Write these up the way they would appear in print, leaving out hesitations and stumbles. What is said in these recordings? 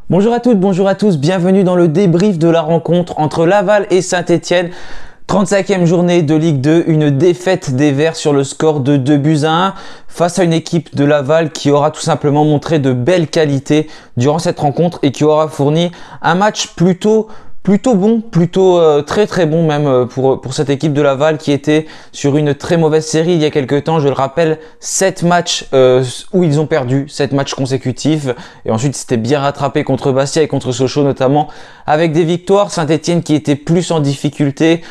Bonjour à toutes, bonjour à tous, bienvenue dans le débrief de la rencontre entre Laval et Saint-Étienne. 35e journée de Ligue 2, une défaite des Verts sur le score de 2-1 face à une équipe de Laval qui aura tout simplement montré de belles qualités durant cette rencontre et qui aura fourni un match plutôt bon, très bon même pour cette équipe de Laval qui était sur une très mauvaise série il y a quelques temps. Je le rappelle, 7 matchs où ils ont perdu, 7 matchs consécutifs, et ensuite c'était bien rattrapé contre Bastia et contre Sochaux notamment avec des victoires. Saint-Étienne qui était plus en difficulté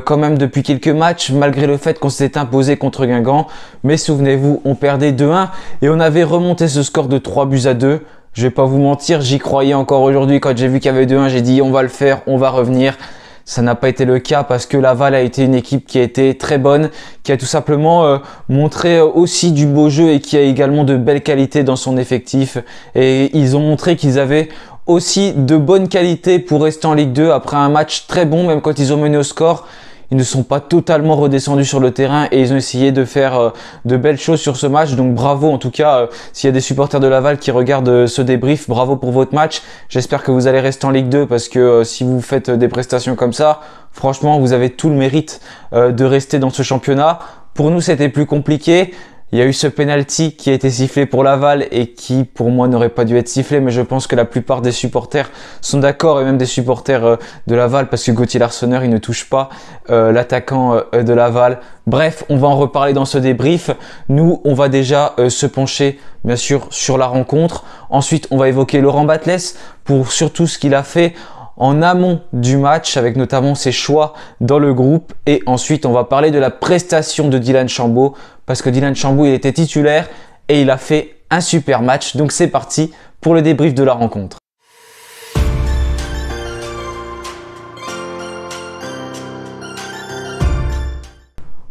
quand même depuis quelques matchs malgré le fait qu'on s'était imposé contre Guingamp, mais souvenez-vous, on perdait 2-1 et on avait remonté ce score de 3-2. Je vais pas vous mentir, j'y croyais encore aujourd'hui quand j'ai vu qu'il y avait 2-1, j'ai dit on va le faire, on va revenir. Ça n'a pas été le cas parce que Laval a été une équipe qui a été très bonne, qui a tout simplement montré aussi du beau jeu et qui a également de belles qualités dans son effectif. Et ils ont montré qu'ils avaient aussi de bonnes qualités pour rester en Ligue 2 après un match très bon, même quand ils ont mené au score. Ils ne sont pas totalement redescendus sur le terrain et ils ont essayé de faire de belles choses sur ce match. Donc bravo en tout cas, s'il y a des supporters de Laval qui regardent ce débrief, bravo pour votre match. J'espère que vous allez rester en Ligue 2 parce que si vous faites des prestations comme ça, franchement vous avez tout le mérite de rester dans ce championnat. Pour nous c'était plus compliqué. Il y a eu ce penalty qui a été sifflé pour Laval et qui pour moi n'aurait pas dû être sifflé, mais je pense que la plupart des supporters sont d'accord et même des supporters de Laval parce que Gauthier Larsonneur il ne touche pas l'attaquant de Laval. Bref, on va en reparler dans ce débrief. Nous, on va déjà se pencher bien sûr sur la rencontre. Ensuite, on va évoquer Laurent Batles pour surtout ce qu'il a fait en amont du match avec notamment ses choix dans le groupe, et ensuite on va parler de la prestation de Dylan Chambaud parce que Dylan Chambaud il était titulaire et il a fait un super match. Donc c'est parti pour le débrief de la rencontre.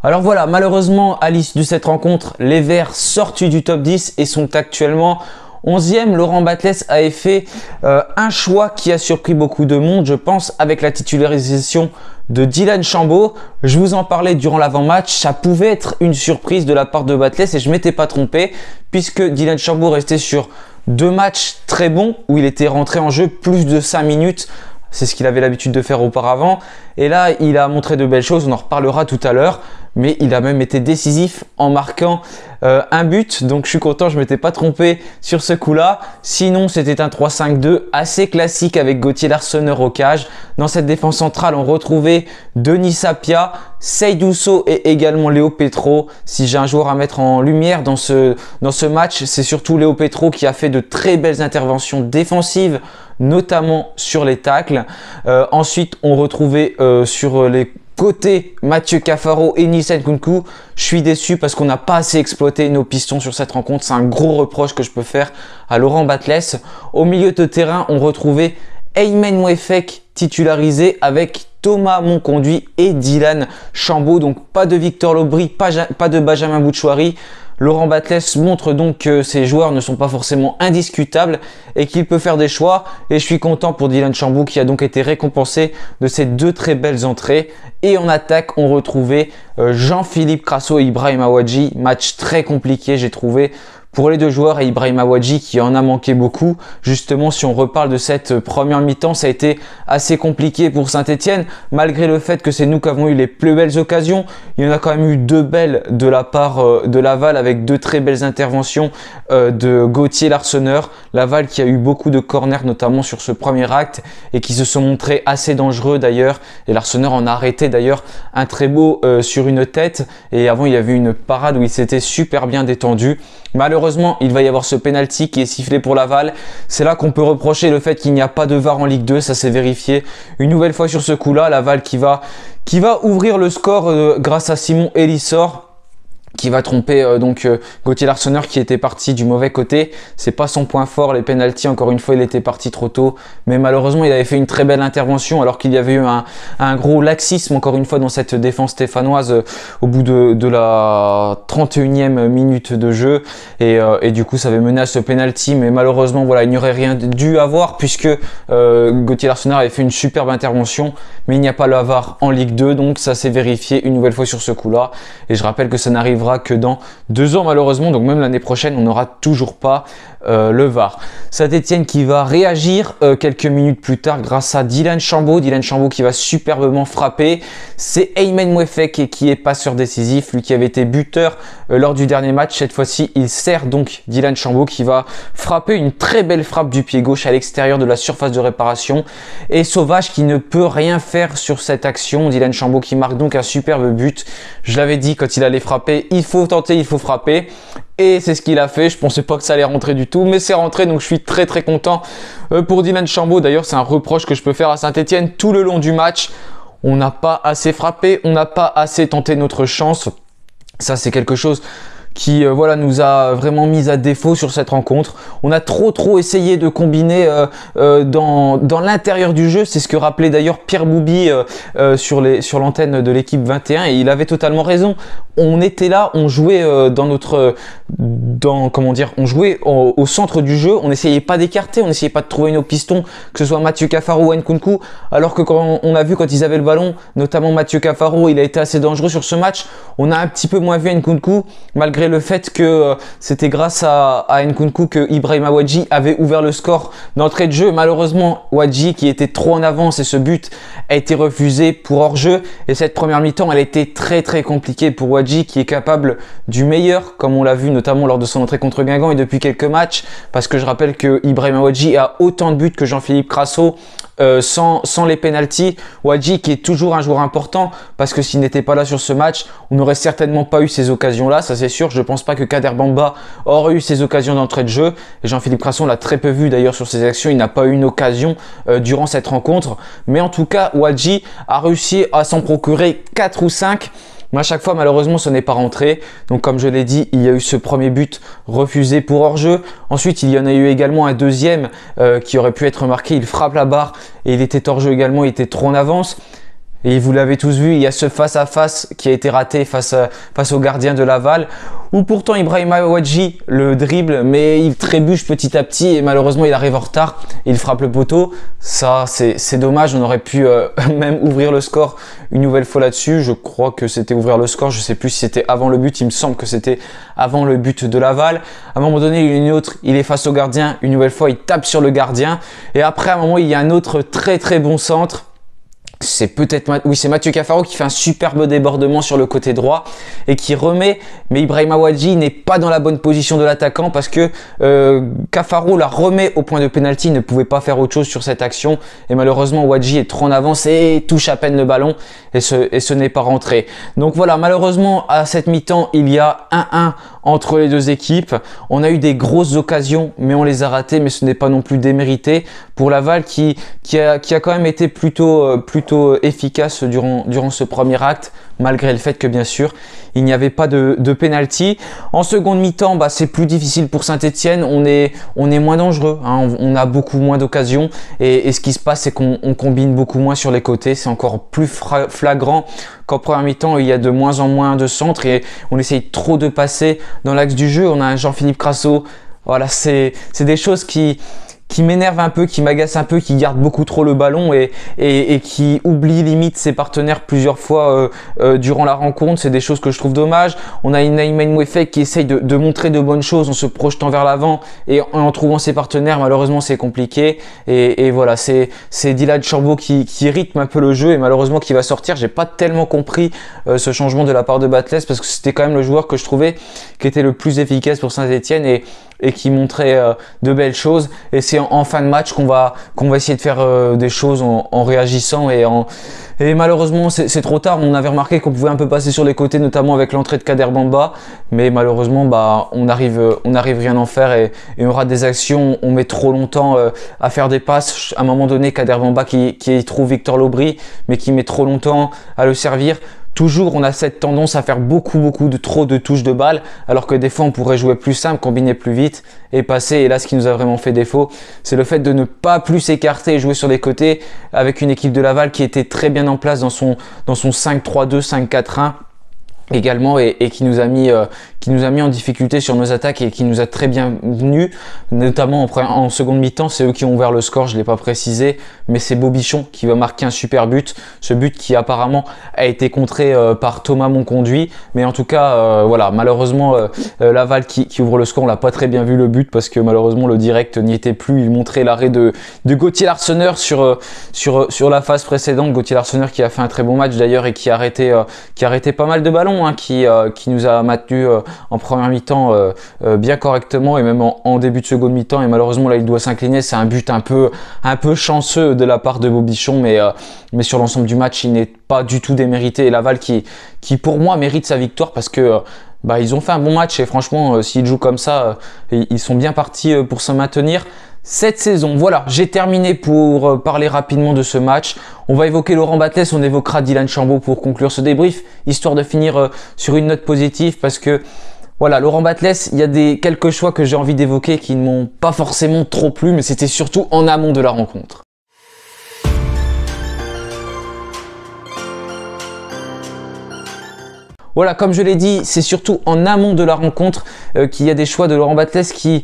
Alors voilà, malheureusement à l'issue de cette rencontre, les Verts sortent du top 10 et sont actuellement 11e. Laurent Batles avait fait un choix qui a surpris beaucoup de monde, je pense, avec la titularisation de Dylan Chambaud. Je vous en parlais durant l'avant-match, ça pouvait être une surprise de la part de Batles et je m'étais pas trompé puisque Dylan Chambaud restait sur 2 matchs très bons où il était rentré en jeu plus de 5 minutes. C'est ce qu'il avait l'habitude de faire auparavant. Et là, il a montré de belles choses, on en reparlera tout à l'heure. Mais il a même été décisif en marquant un but. Donc je suis content, je ne m'étais pas trompé sur ce coup-là. Sinon, c'était un 3-5-2 assez classique avec Gauthier Larsonneur au cage. Dans cette défense centrale, on retrouvait Denis Sapia, Seydou Sow et également Léo Petro. Si j'ai un joueur à mettre en lumière dans ce match, c'est surtout Léo Petro qui a fait de très belles interventions défensives, notamment sur les tacles. Ensuite, on retrouvait sur les côté Mathieu Cafaro et Nice Nkunku. Je suis déçu parce qu'on n'a pas assez exploité nos pistons sur cette rencontre. C'est un gros reproche que je peux faire à Laurent Batles. Au milieu de terrain, on retrouvait Aymen Mouefek titularisé avec Thomas Monconduit et Dylan Chambaud. Donc pas de Victor Lobry, pas de Benjamin Bouchouari. Laurent Batles montre donc que ces joueurs ne sont pas forcément indiscutables et qu'il peut faire des choix. Et je suis content pour Dylan Chambaud qui a donc été récompensé de ces 2 très belles entrées. Et en attaque, on retrouvait Jean-Philippe Crasso et Ibrahim Awadji. Match très compliqué, j'ai trouvé, pour les 2 joueurs et Ibrahim Awadji qui en a manqué beaucoup. Justement, si on reparle de cette première mi-temps, ça a été assez compliqué pour Saint-Étienne, malgré le fait que c'est nous qui avons eu les plus belles occasions. Il y en a quand même eu 2 belles de la part de Laval avec 2 très belles interventions de Gauthier Larsonneur. Laval qui a eu beaucoup de corners notamment sur ce premier acte et qui se sont montrés assez dangereux d'ailleurs. Et Larsonneur en a arrêté d'ailleurs un très beau sur une tête. Et avant, il y avait une parade où il s'était super bien détendu. Malheureusement, il va y avoir ce penalty qui est sifflé pour Laval. C'est là qu'on peut reprocher le fait qu'il n'y a pas de VAR en Ligue 2. Ça s'est vérifié une nouvelle fois sur ce coup-là. Laval qui va ouvrir le score grâce à Simon Elissor, qui va tromper Gauthier Larsonneur qui était parti du mauvais côté. C'est pas son point fort, les pénaltys. Encore une fois, il était parti trop tôt. Mais malheureusement, il avait fait une très belle intervention alors qu'il y avait eu un gros laxisme encore une fois dans cette défense stéphanoise au bout de la 31e minute de jeu. Et du coup, ça avait mené à ce penalty. Mais malheureusement, voilà, il n'y aurait rien dû avoir puisque Gauthier Larsonneur avait fait une superbe intervention. Mais il n'y a pas le VAR en Ligue 2. Donc ça s'est vérifié une nouvelle fois sur ce coup-là. Et je rappelle que ça n'arrivera n'aura que dans 2 ans malheureusement, donc même l'année prochaine on n'aura toujours pas le VAR. Saint-Etienne qui va réagir quelques minutes plus tard grâce à Dylan Chambaud qui va superbement frapper. C'est Aymen Mouefek qui est passeur décisif, lui qui avait été buteur lors du dernier match. Cette fois-ci il sert donc Dylan Chambaud qui va frapper une très belle frappe du pied gauche à l'extérieur de la surface de réparation, et Sauvage qui ne peut rien faire sur cette action. Dylan Chambaud qui marque donc un superbe but. Je l'avais dit, quand il allait frapper, il faut tenter, il faut frapper. Et c'est ce qu'il a fait. Je pensais pas que ça allait rentrer du tout, mais c'est rentré, donc je suis très très content pour Dylan Chambaud. D'ailleurs, c'est un reproche que je peux faire à Saint-Etienne tout le long du match. On n'a pas assez frappé, on n'a pas assez tenté notre chance. Ça, c'est quelque chose qui voilà, nous a vraiment mis à défaut sur cette rencontre. On a trop essayé de combiner dans l'intérieur du jeu. C'est ce que rappelait d'ailleurs Pierre Boubi sur l'antenne de l'équipe 21, et il avait totalement raison. On était là, on jouait on jouait au centre du jeu, on n'essayait pas d'écarter, on n'essayait pas de trouver une autre piston, que ce soit Mathieu Cafaro ou Nkunku, alors que quand on a vu quand ils avaient le ballon, notamment Mathieu Cafaro, il a été assez dangereux sur ce match. On a un petit peu moins vu Nkunku, malgré le fait que c'était grâce à Nkunku que Ibrahima Wadji avait ouvert le score d'entrée de jeu. Malheureusement, Wadji qui était trop en avance, et ce but a été refusé pour hors-jeu, et cette première mi-temps elle a été très compliquée pour Wadji, qui est capable du meilleur, comme on l'a vu notamment lors de son entrée contre Guingamp et depuis quelques matchs, parce que je rappelle que Ibrahima Wadji a autant de buts que Jean-Philippe Crasso sans les pénaltys. Wadji qui est toujours un joueur important, parce que s'il n'était pas là sur ce match, on n'aurait certainement pas eu ces occasions là, ça c'est sûr. Je pense pas que Kader Bamba aurait eu ces occasions d'entrée de jeu, et Jean-Philippe Crasso l'a très peu vu d'ailleurs sur ses actions. Il n'a pas eu une occasion durant cette rencontre, mais en tout cas Wadji a réussi à s'en procurer 4 ou 5. Mais à chaque fois, malheureusement, ce n'est pas rentré. Donc, comme je l'ai dit, il y a eu ce premier but refusé pour hors-jeu. Ensuite, il y en a eu également un deuxième qui aurait pu être marqué. Il frappe la barre et il était hors-jeu également. Il était trop en avance. Et vous l'avez tous vu, il y a ce face-à-face qui a été raté face au gardien de Laval, où pourtant Ibrahima Wadji le dribble, mais il trébuche petit à petit et malheureusement il arrive en retard et il frappe le poteau. Ça, c'est dommage, on aurait pu même ouvrir le score une nouvelle fois là-dessus. Je crois que c'était ouvrir le score, je sais plus si c'était avant le but, il me semble que c'était avant le but de Laval. À un moment donné, il y a une autre, il est face au gardien, une nouvelle fois il tape sur le gardien, et après à un moment il y a un autre très bon centre. C'est Mathieu Cafaro qui fait un superbe débordement sur le côté droit et qui remet, mais Ibrahima Wadji n'est pas dans la bonne position de l'attaquant, parce que Cafaro la remet au point de pénalty, ne pouvait pas faire autre chose sur cette action, et malheureusement Wadji est trop en avance et touche à peine le ballon, et ce n'est pas rentré. Donc voilà, malheureusement à cette mi-temps il y a 1-1 entre les deux équipes. On a eu des grosses occasions mais on les a ratées, mais ce n'est pas non plus démérité pour Laval qui a quand même été plutôt efficace durant ce premier acte, malgré le fait que bien sûr il n'y avait pas de penalty. En seconde mi-temps, c'est plus difficile pour Saint-Etienne, on est moins dangereux, hein, on a beaucoup moins d'occasions, et ce qui se passe c'est qu'on combine beaucoup moins sur les côtés. C'est encore plus flagrant qu'en première mi-temps, il y a de moins en moins de centres et on essaye trop de passer dans l'axe du jeu. On a un Jean-Philippe Crasso, voilà, c'est des choses qui m'énerve un peu, qui m'agace un peu, qui garde beaucoup trop le ballon et qui oublie limite ses partenaires plusieurs fois durant la rencontre. C'est des choses que je trouve dommage. On a une Aymen Mouefek qui essaye de montrer de bonnes choses en se projetant vers l'avant et en trouvant ses partenaires. Malheureusement, c'est compliqué. Et voilà, c'est Dylan Chambaud qui rythme un peu le jeu et malheureusement qui va sortir. J'ai pas tellement compris ce changement de la part de Batles, parce que c'était quand même le joueur que je trouvais qui était le plus efficace pour Saint-Etienne et qui montrait de belles choses. Et c'est en fin de match qu'on va essayer de faire des choses en réagissant et malheureusement c'est trop tard. On avait remarqué qu'on pouvait un peu passer sur les côtés, notamment avec l'entrée de Kader Bamba, mais malheureusement on arrive rien à en faire et on aura des actions, on met trop longtemps à faire des passes. À un moment donné, Kader Bamba qui trouve Victor Lobry, mais qui met trop longtemps à le servir. Toujours, on a cette tendance à faire beaucoup trop de touches de balle, alors que des fois on pourrait jouer plus simple, combiner plus vite et passer. Et là, ce qui nous a vraiment fait défaut, c'est le fait de ne pas plus s'écarter et jouer sur les côtés avec une équipe de Laval qui était très bien en place dans son 5-3-2, 5-4-1 également, et qui nous a mis qui nous a mis en difficulté sur nos attaques et qui nous a très bien venu, notamment en seconde mi-temps. C'est eux qui ont ouvert le score, je l'ai pas précisé, mais c'est Bobichon qui va marquer un super but. Ce but qui apparemment a été contré par Thomas Monconduit, mais en tout cas, voilà, malheureusement Laval qui ouvre le score, on l'a pas très bien vu le but parce que malheureusement le direct n'y était plus. Il montrait l'arrêt de Gauthier Larsonneur sur la phase précédente. Gauthier Larsonneur qui a fait un très bon match d'ailleurs et qui a arrêté pas mal de ballons, hein, qui nous a maintenu en première mi-temps bien correctement et même en début de seconde mi-temps. Et malheureusement là il doit s'incliner. C'est un but un peu chanceux de la part de Bobichon, mais sur l'ensemble du match il n'est pas du tout démérité. Et Laval qui pour moi mérite sa victoire parce que ils ont fait un bon match et franchement s'ils jouent comme ça ils sont bien partis pour se maintenir cette saison. Voilà, j'ai terminé pour parler rapidement de ce match. On va évoquer Laurent Batles, on évoquera Dylan Chambaud pour conclure ce débrief, histoire de finir sur une note positive parce que voilà, Laurent Batles, il y a quelques choix que j'ai envie d'évoquer qui ne m'ont pas forcément trop plu, mais c'était surtout en amont de la rencontre. Voilà, comme je l'ai dit, c'est surtout en amont de la rencontre qu'il y a des choix de Laurent Batles qui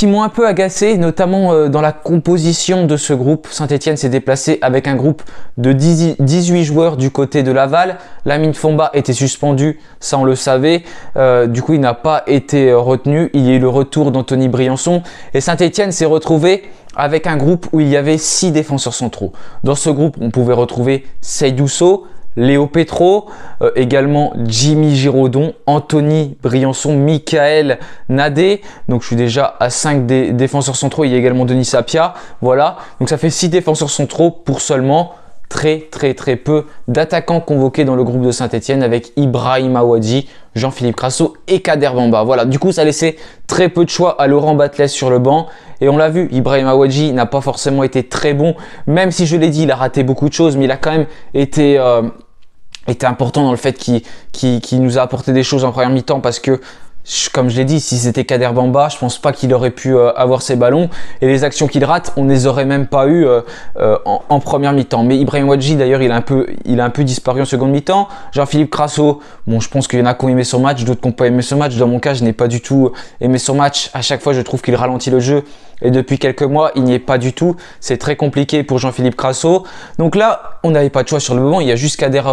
m'ont un peu agacé, notamment dans la composition de ce groupe. Saint-Etienne s'est déplacé avec un groupe de 18 joueurs du côté de Laval. Lamine Fomba était suspendu, ça on le savait. Du coup, il n'a pas été retenu. Il y a eu le retour d'Anthony Briançon. Et Saint-Etienne s'est retrouvé avec un groupe où il y avait 6 défenseurs centraux. Dans ce groupe, on pouvait retrouver Seydou Sow, Léo Petro, également Jimmy Giraudon, Anthony Briançon, Michael Nadé. Donc je suis déjà à 5 défenseurs centraux. Il y a également Denis Sapia. Voilà. Donc ça fait 6 défenseurs centraux pour seulement très peu d'attaquants convoqués dans le groupe de Saint-Etienne avec Ibrahim Awadji, Jean-Philippe Crasso et Kader Bamba. Voilà. Du coup, ça laissait très peu de choix à Laurent Batles sur le banc. Et on l'a vu, Ibrahim Awadji n'a pas forcément été très bon. Même si je l'ai dit, il a raté beaucoup de choses, mais il a quand même été important dans le fait qu'il nous a apporté des choses en première mi-temps parce que, comme je l'ai dit, si c'était Kader Bamba, je pense pas qu'il aurait pu avoir ses ballons et les actions qu'il rate, on les aurait même pas eu en première mi-temps. Mais Ibrahim Wadji d'ailleurs, il a un peu disparu en seconde mi-temps. Jean-Philippe Crasso, bon, je pense qu'il y en a qui ont aimé son match, d'autres qui n'ont pas aimé ce match. Dans mon cas, je n'ai pas du tout aimé son match. À chaque fois, je trouve qu'il ralentit le jeu. Et depuis quelques mois, il n'y est pas du tout. C'est très compliqué pour Jean-Philippe Crasso. Donc là, on n'avait pas de choix sur le moment. Il y a juste Kader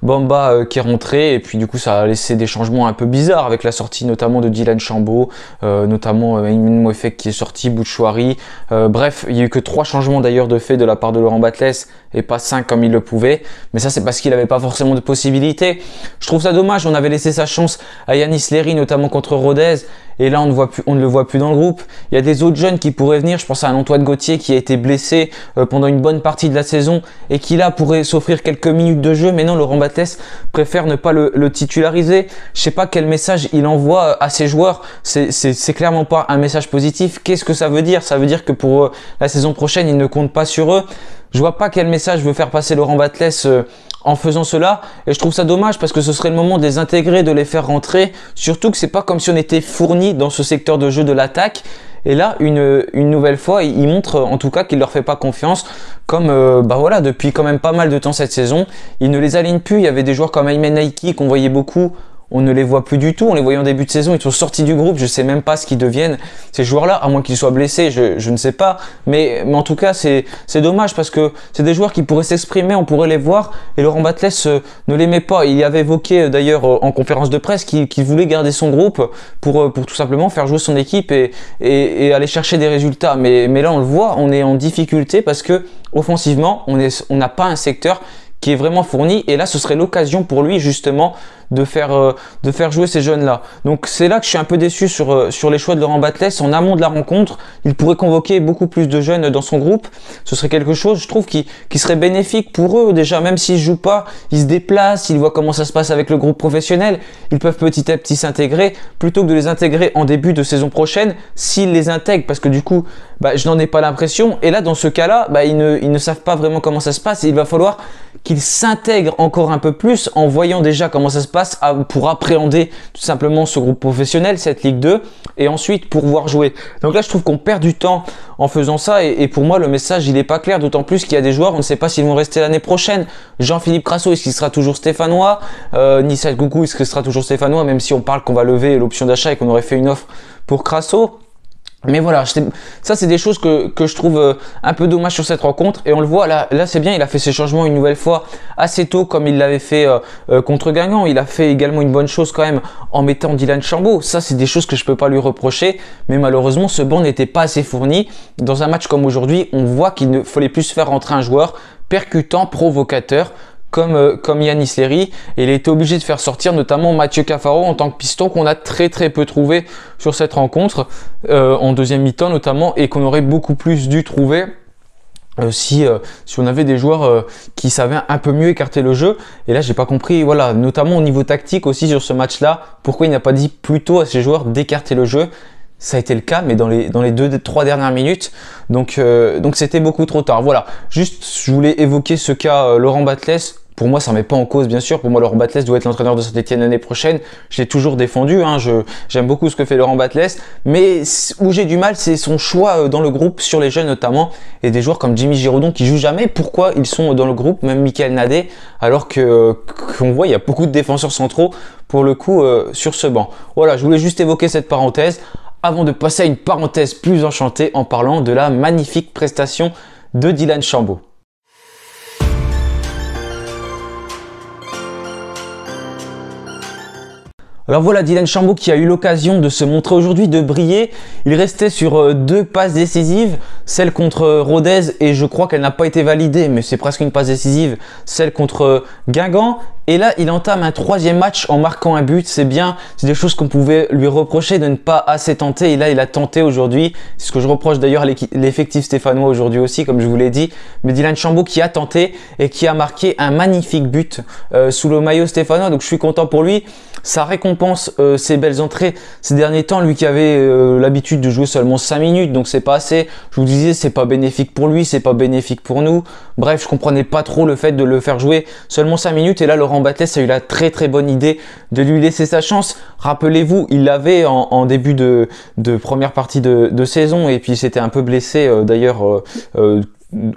Bamba qui est rentré. Et puis du coup, ça a laissé des changements un peu bizarres avec la sortie notamment de Dylan Chambaud, notamment Aymen Mouefek qui est sorti, Bouchouari. Bref, il n'y a eu que 3 changements d'ailleurs de fait de la part de Laurent Batles et pas 5 comme il le pouvait. Mais ça, c'est parce qu'il n'avait pas forcément de possibilités. Je trouve ça dommage. On avait laissé sa chance à Yanis Léry, notamment contre Rodez. Et là, on ne le voit plus dans le groupe. Il y a des autres jeunes qui pourraient venir. Je pense à un Antoine Gauthier qui a été blessé pendant une bonne partie de la saison et qui là pourrait s'offrir quelques minutes de jeu. Mais non, Laurent Batles préfère ne pas le titulariser. Je sais pas quel message il envoie à ses joueurs. C'est clairement pas un message positif. Qu'est-ce que ça veut dire? Ça veut dire que pour la saison prochaine, il ne compte pas sur eux. Je vois pas quel message veut faire passer Laurent Batles en faisant cela, et je trouve ça dommage parce que ce serait le moment de les intégrer, de les faire rentrer, surtout que c'est pas comme si on était fourni dans ce secteur de jeu de l'attaque. Et là, une nouvelle fois, il montre en tout cas qu'il leur fait pas confiance, comme voilà, depuis quand même pas mal de temps cette saison. Il ne les aligne plus. Il y avait des joueurs comme Aymen Aiki qu'on voyait beaucoup. On ne les voit plus du tout. On les voyait en début de saison. Ils sont sortis du groupe. Je sais même pas ce qu'ils deviennent, ces joueurs-là, à moins qu'ils soient blessés. Je ne sais pas. Mais en tout cas, c'est dommage parce que c'est des joueurs qui pourraient s'exprimer. On pourrait les voir. Et Laurent Batles ne les met pas. Il y avait évoqué d'ailleurs en conférence de presse qu'il voulait garder son groupe pour tout simplement faire jouer son équipe et aller chercher des résultats. Mais là, on le voit. On est en difficulté parce que offensivement, on n'a pas un secteur qui est vraiment fourni, et là ce serait l'occasion pour lui justement de faire jouer ces jeunes là. Donc c'est là que je suis un peu déçu sur les choix de Laurent Batles. En amont de la rencontre, il pourrait convoquer beaucoup plus de jeunes dans son groupe. Ce serait quelque chose, je trouve, qui serait bénéfique pour eux. Déjà, même s'ils jouent pas, ils se déplacent, ils voient comment ça se passe avec le groupe professionnel, ils peuvent petit à petit s'intégrer, plutôt que de les intégrer en début de saison prochaine, s'ils les intègrent, parce que du coup je n'en ai pas l'impression. Et là, dans ce cas là, ils ne savent pas vraiment comment ça se passe, et il va falloir qu'il s'intègre encore un peu plus en voyant déjà comment ça se passe pour appréhender tout simplement ce groupe professionnel, cette Ligue 2, et ensuite pour pouvoir jouer. Donc là, je trouve qu'on perd du temps en faisant ça, et pour moi, le message, il n'est pas clair, d'autant plus qu'il y a des joueurs, on ne sait pas s'ils vont rester l'année prochaine. Jean-Philippe Crasso, est-ce qu'il sera toujours stéphanois? Nissa Goukou, est-ce qu'il sera toujours stéphanois, même si on parle qu'on va lever l'option d'achat et qu'on aurait fait une offre pour Crasso? Mais voilà, ça c'est des choses que je trouve un peu dommage sur cette rencontre, et on le voit là c'est bien, il a fait ses changements une nouvelle fois assez tôt comme il l'avait fait contre Guingamp. Il a fait également une bonne chose quand même en mettant Dylan Chambaud. Ça c'est des choses que je peux pas lui reprocher, mais malheureusement ce banc n'était pas assez fourni. Dans un match comme aujourd'hui, on voit qu'il ne fallait plus faire rentrer un joueur percutant, provocateur, comme Yanis Léry, et il a été obligé de faire sortir notamment Mathieu Cafaro en tant que piston, qu'on a très peu trouvé sur cette rencontre, en deuxième mi-temps notamment, et qu'on aurait beaucoup plus dû trouver si on avait des joueurs qui savaient un peu mieux écarter le jeu. Et là j'ai pas compris, voilà, notamment au niveau tactique aussi sur ce match là, pourquoi il n'a pas dit plus tôt à ses joueurs d'écarter le jeu. Ça a été le cas, mais dans les 2-3 dernières minutes. Donc c'était beaucoup trop tard. Voilà, juste je voulais évoquer ce cas Laurent Batles. Pour moi, ça ne met pas en cause, bien sûr. Pour moi, Laurent Batles doit être l'entraîneur de Saint-Etienne l'année prochaine. Je l'ai toujours défendu. J'aime beaucoup ce que fait Laurent Batles. Mais où j'ai du mal, c'est son choix dans le groupe, sur les jeunes notamment. Et des joueurs comme Jimmy Giraudon qui jouent jamais. Pourquoi ils sont dans le groupe, même Michael Nadé, alors qu'on voit, il y a beaucoup de défenseurs centraux, pour le coup, sur ce banc. Voilà, je voulais juste évoquer cette parenthèse avant de passer à une parenthèse plus enchantée en parlant de la magnifique prestation de Dylan Chambaud. Alors voilà, Dylan Chambaud qui a eu l'occasion de se montrer aujourd'hui, de briller. Il restait sur 2 passes décisives, celle contre Rodez, et je crois qu'elle n'a pas été validée, mais c'est presque une passe décisive, celle contre Guingamp. Et là, il entame un 3e match en marquant un but. C'est bien, c'est des choses qu'on pouvait lui reprocher de ne pas assez tenter. Et là, il a tenté aujourd'hui. C'est ce que je reproche d'ailleurs à l'effectif stéphanois aujourd'hui aussi, comme je vous l'ai dit. Mais Dylan Chambaud qui a tenté et qui a marqué un magnifique but sous le maillot stéphanois. Donc je suis content pour lui. Ça récompense ses belles entrées ces derniers temps. Lui qui avait l'habitude de jouer seulement 5 minutes, donc c'est pas assez. Je vous disais, c'est pas bénéfique pour lui, c'est pas bénéfique pour nous. Bref, je comprenais pas trop le fait de le faire jouer seulement 5 minutes. Et là, Laurent Batles a eu la très bonne idée de lui laisser sa chance. Rappelez-vous, il l'avait en début de première partie de saison, et puis il s'était un peu blessé d'ailleurs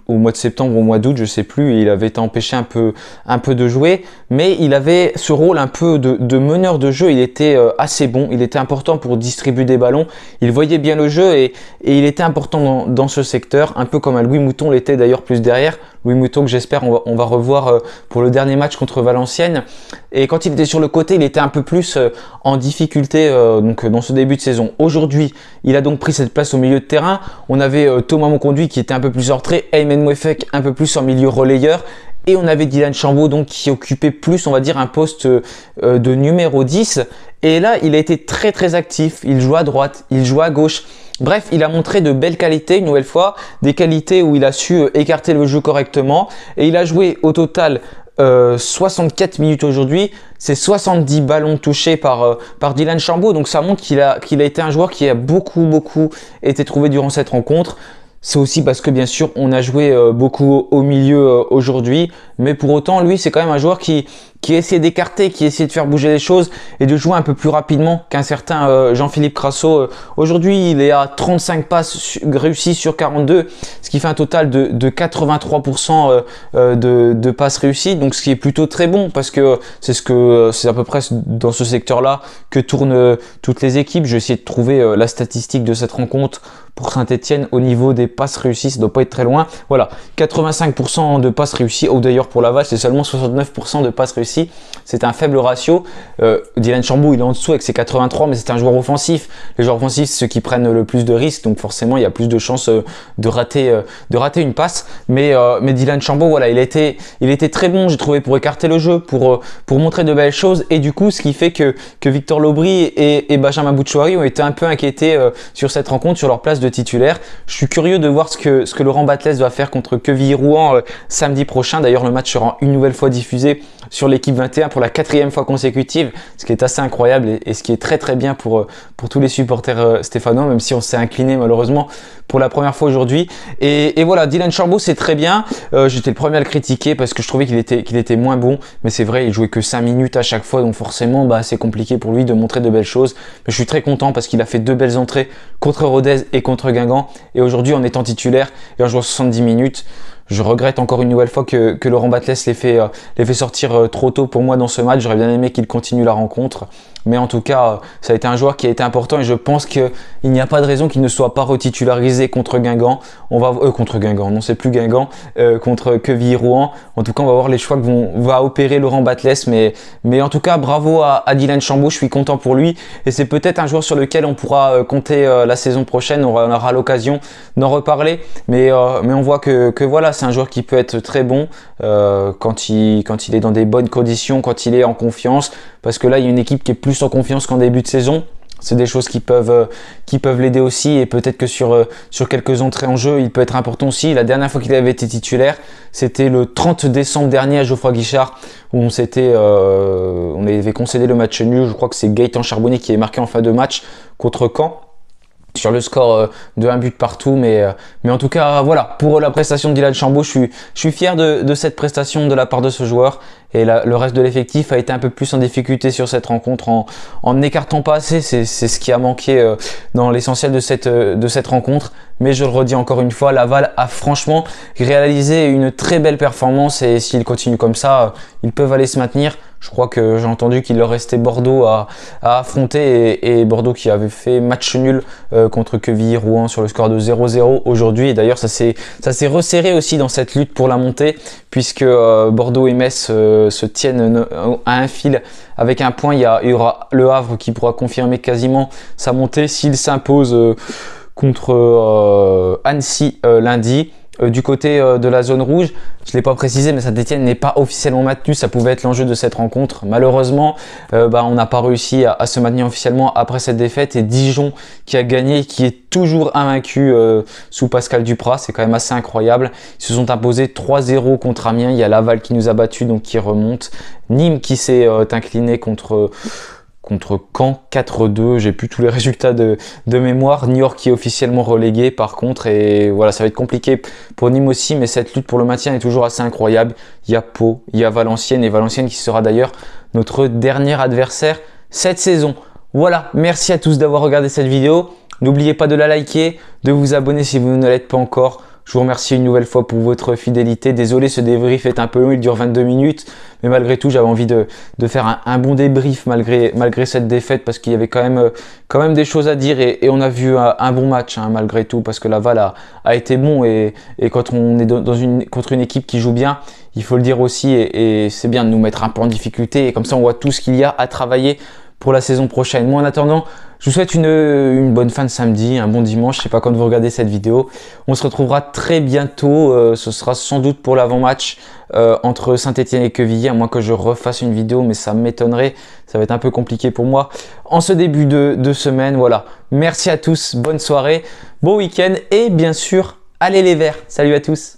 au mois de septembre ou au mois d'août, je sais plus, et il avait été empêché un peu de jouer, mais il avait ce rôle un peu de meneur de jeu. Il était assez bon, il était important pour distribuer des ballons, il voyait bien le jeu, et il était important dans ce secteur, un peu comme un Louis Mouton l'était d'ailleurs plus derrière. Louis Mouton que j'espère on va revoir pour le dernier match contre Valenciennes. Et quand il était sur le côté, il était un peu plus en difficulté donc dans ce début de saison. Aujourd'hui, il a donc pris cette place au milieu de terrain. On avait Thomas Monconduit qui était un peu plus en retrait, Aymen Mouefek un peu plus en milieu relayeur, et on avait Dylan Chambaud donc qui occupait plus, on va dire, un poste de numéro 10. Et là, il a été très actif. Il joue à droite, il joue à gauche. Bref, il a montré de belles qualités une nouvelle fois, des qualités où il a su écarter le jeu correctement, et il a joué au total 64 minutes aujourd'hui. C'est 70 ballons touchés par Dylan Chambaud, donc ça montre qu'il a été un joueur qui a beaucoup été trouvé durant cette rencontre. C'est aussi parce que bien sûr on a joué beaucoup au milieu aujourd'hui, mais pour autant lui c'est quand même un joueur qui essaie d'écarter, qui essaie de faire bouger les choses et de jouer un peu plus rapidement qu'un certain Jean-Philippe Crasso. Aujourd'hui il est à 35 passes réussies sur 42, ce qui fait un total de 83% de passes réussies, donc ce qui est plutôt très bon, parce que c'est à peu près dans ce secteur là que tournent toutes les équipes. Je vais essayer de trouver la statistique de cette rencontre pour Saint-Etienne au niveau des passes réussies, ça doit pas être très loin. Voilà, 85% de passes réussies, ou d'ailleurs pour Laval c'est seulement 69% de passes réussies. C'est un faible ratio. Dylan Chambaud il est en dessous avec ses 83, mais c'est un joueur offensif. Les joueurs offensifs c'est ceux qui prennent le plus de risques, donc forcément il y a plus de chances de rater une passe. Mais Dylan Chambaud, voilà, il était très bon, j'ai trouvé, pour écarter le jeu, pour montrer de belles choses, et du coup ce qui fait que Victor Lobry et Benjamin Bouchouari ont été un peu inquiétés sur cette rencontre, sur leur place de titulaire. Je suis curieux de voir ce que Laurent Batles va faire contre Quevilly-Rouen samedi prochain. D'ailleurs le match sera une nouvelle fois diffusé sur l'équipe l'équipe 21 pour la 4e fois consécutive, ce qui est assez incroyable et ce qui est très très bien pour tous les supporters stéphanois, même si on s'est incliné malheureusement pour la première fois aujourd'hui. Et voilà, Dylan Chambaud c'est très bien. J'étais le premier à le critiquer parce que je trouvais qu'il était moins bon, mais c'est vrai, il jouait que 5 minutes à chaque fois, donc forcément c'est compliqué pour lui de montrer de belles choses. Mais je suis très content parce qu'il a fait 2 belles entrées contre Rodez et contre Guingamp, et aujourd'hui en étant titulaire et en jouant 70 minutes, je regrette encore une nouvelle fois que Laurent Batles les fait sortir trop tôt pour moi dans ce match. J'aurais bien aimé qu'il continue la rencontre. Mais en tout cas, ça a été un joueur qui a été important et je pense qu'il n'y a pas de raison qu'il ne soit pas retitularisé contre Guingamp. Contre Guingamp, non c'est plus Guingamp, contre Quevilly-Rouen. En tout cas, on va voir les choix que va opérer Laurent Batles. Mais en tout cas, bravo à Dylan Chambaud, je suis content pour lui. Et c'est peut-être un joueur sur lequel on pourra compter la saison prochaine. On aura l'occasion d'en reparler. Mais on voit que voilà, c'est un joueur qui peut être très bon quand il est dans des bonnes conditions, quand il est en confiance. Parce que là, il y a une équipe qui est plus en confiance qu'en début de saison. C'est des choses qui peuvent l'aider aussi, et peut-être que sur quelques entrées en jeu, il peut être important aussi. La dernière fois qu'il avait été titulaire, c'était le 30 décembre dernier à Geoffroy Guichard, où on avait concédé le match nul. Je crois que c'est Gaëtan Charbonnier qui est marqué en fin de match contre Caen, sur le score de 1 but partout, mais en tout cas voilà, pour la prestation de Dylan Chambaud, je suis fier de cette prestation de la part de ce joueur, et le reste de l'effectif a été un peu plus en difficulté sur cette rencontre en n'écartant pas assez. C'est ce qui a manqué dans l'essentiel de cette rencontre, mais je le redis encore une fois, Laval a franchement réalisé une très belle performance, et s'ils continuent comme ça, ils peuvent aller se maintenir. Je crois que j'ai entendu qu'il leur restait Bordeaux à affronter, et Bordeaux qui avait fait match nul contre Quevilly-Rouen sur le score de 0-0 aujourd'hui. Et d'ailleurs, ça s'est resserré aussi dans cette lutte pour la montée, puisque Bordeaux et Metz se tiennent à un fil avec un point. Il y aura le Havre qui pourra confirmer quasiment sa montée s'il s'impose contre Annecy lundi. Du côté de la zone rouge, je ne l'ai pas précisé, mais Saint-Etienne n'est pas officiellement maintenu. Ça pouvait être l'enjeu de cette rencontre. Malheureusement, on n'a pas réussi à se maintenir officiellement après cette défaite. Et Dijon qui a gagné, qui est toujours invaincu sous Pascal Duprat. C'est quand même assez incroyable. Ils se sont imposés 3-0 contre Amiens. Il y a Laval qui nous a battus, donc qui remonte. Nîmes qui s'est incliné contre Caen 4-2, j'ai plus tous les résultats de mémoire. New York qui est officiellement relégué par contre, et voilà, ça va être compliqué pour Nîmes aussi, mais cette lutte pour le maintien est toujours assez incroyable. Il y a Pau, il y a Valenciennes, et Valenciennes qui sera d'ailleurs notre dernier adversaire cette saison. Voilà, merci à tous d'avoir regardé cette vidéo. N'oubliez pas de la liker, de vous abonner si vous ne l'êtes pas encore. Je vous remercie une nouvelle fois pour votre fidélité. Désolé, ce débrief est un peu long, il dure 22 minutes. Mais malgré tout, j'avais envie de faire un bon débrief malgré cette défaite, parce qu'il y avait quand même des choses à dire. Et on a vu un bon match malgré tout, parce que Laval a été bon. Et quand on est contre une équipe qui joue bien, il faut le dire aussi. Et c'est bien de nous mettre un peu en difficulté. Et comme ça, on voit tout ce qu'il y a à travailler pour la saison prochaine. Moi, en attendant, je vous souhaite une bonne fin de samedi, un bon dimanche. Je ne sais pas quand vous regardez cette vidéo. On se retrouvera très bientôt. Ce sera sans doute pour l'avant-match entre Saint-Etienne et Quevilly, à moins que je refasse une vidéo, mais ça m'étonnerait. Ça va être un peu compliqué pour moi en ce début de semaine. Voilà. Merci à tous. Bonne soirée, bon week-end et bien sûr, allez les Verts. Salut à tous.